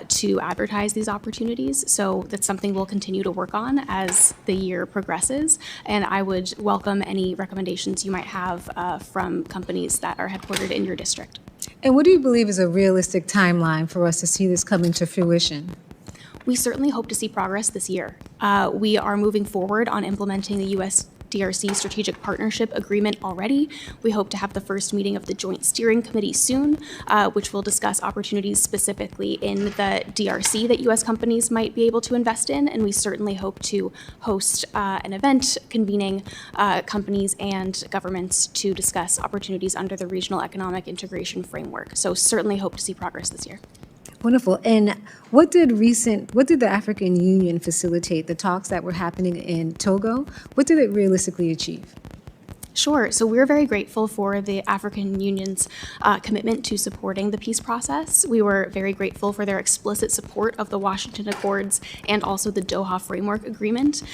to advertise these opportunities. So that's something we'll continue to work on as the year progresses, and I would welcome any recommendations you might have from companies that are headquartered in your district. And what do you believe is a realistic timeline for us to see this come into fruition? We certainly hope to see progress this year. We are moving forward on implementing the U.S. DRC Strategic Partnership Agreement already. We hope to have the first meeting of the Joint Steering Committee soon, which will discuss opportunities specifically in the DRC that U.S. companies might be able to invest in, and we certainly hope to host an event convening companies and governments to discuss opportunities under the Regional Economic Integration Framework. So certainly hope to see progress this year. Wonderful. And what did the African Union facilitate, the talks that were happening in Togo? What did it realistically achieve? Sure. So we're very grateful for the African Union's commitment to supporting the peace process. We were very grateful for their explicit support of the Washington Accords and also the Doha Framework Agreement.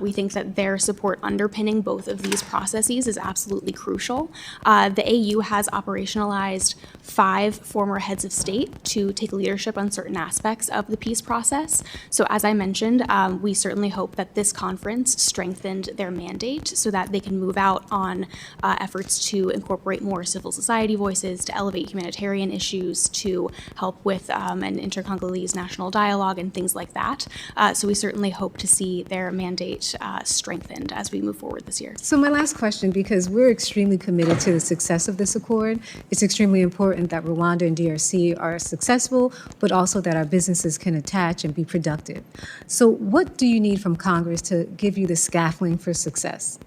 We think that their support underpinning both of these processes is absolutely crucial. The AU has operationalized 5 former heads of state to take leadership on certain aspects of the peace process. So as I mentioned, we certainly hope that this conference strengthened their mandate so that they can move out on efforts to incorporate more civil society voices, to elevate humanitarian issues, to help with an inter-Congolese national dialogue and things like that. So we certainly hope to see their mandate strengthened as we move forward this year. So my last question, because we're extremely committed to the success of this accord, it's extremely important that Rwanda and DRC are successful, but also that our businesses can attach and be productive. So what do you need from Congress to give you the scaffolding for success?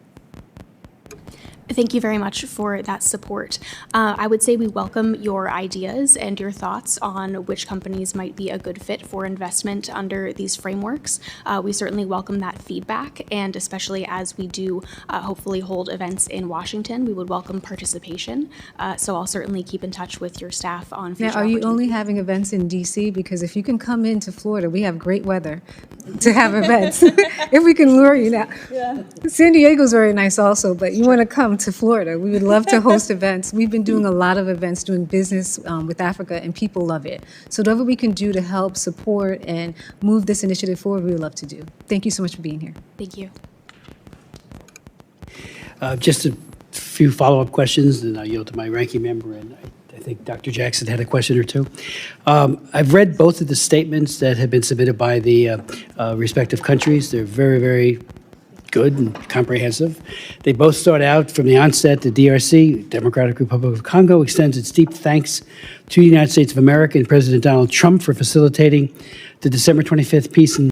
Thank you very much for that support. I would say we welcome your ideas and your thoughts on which companies might be a good fit for investment under these frameworks. We certainly welcome that feedback, and especially as we do hopefully hold events in Washington, we would welcome participation. So I'll certainly keep in touch with your staff on future Now, are you only opportunities. having events in DC? Because if you can come into Florida, we have great weather to have events. If we can lure you now. San Diego's very nice also, but you want to come to Florida. We would love to host events. We've been doing a lot of events, doing business with Africa, and people love it. So whatever we can do to help support and move this initiative forward, we would love to do. Thank you so much for being here. Thank you. Just a few follow-up questions, and I'll yield to my ranking member, and I think Dr. Jackson had a question or two. I've read both of the statements that have been submitted by the respective countries. They're very, very good and comprehensive. They both start out from the onset, the DRC, Democratic Republic of Congo, extends its deep thanks to the United States of America and President Donald Trump for facilitating the December 25th peace and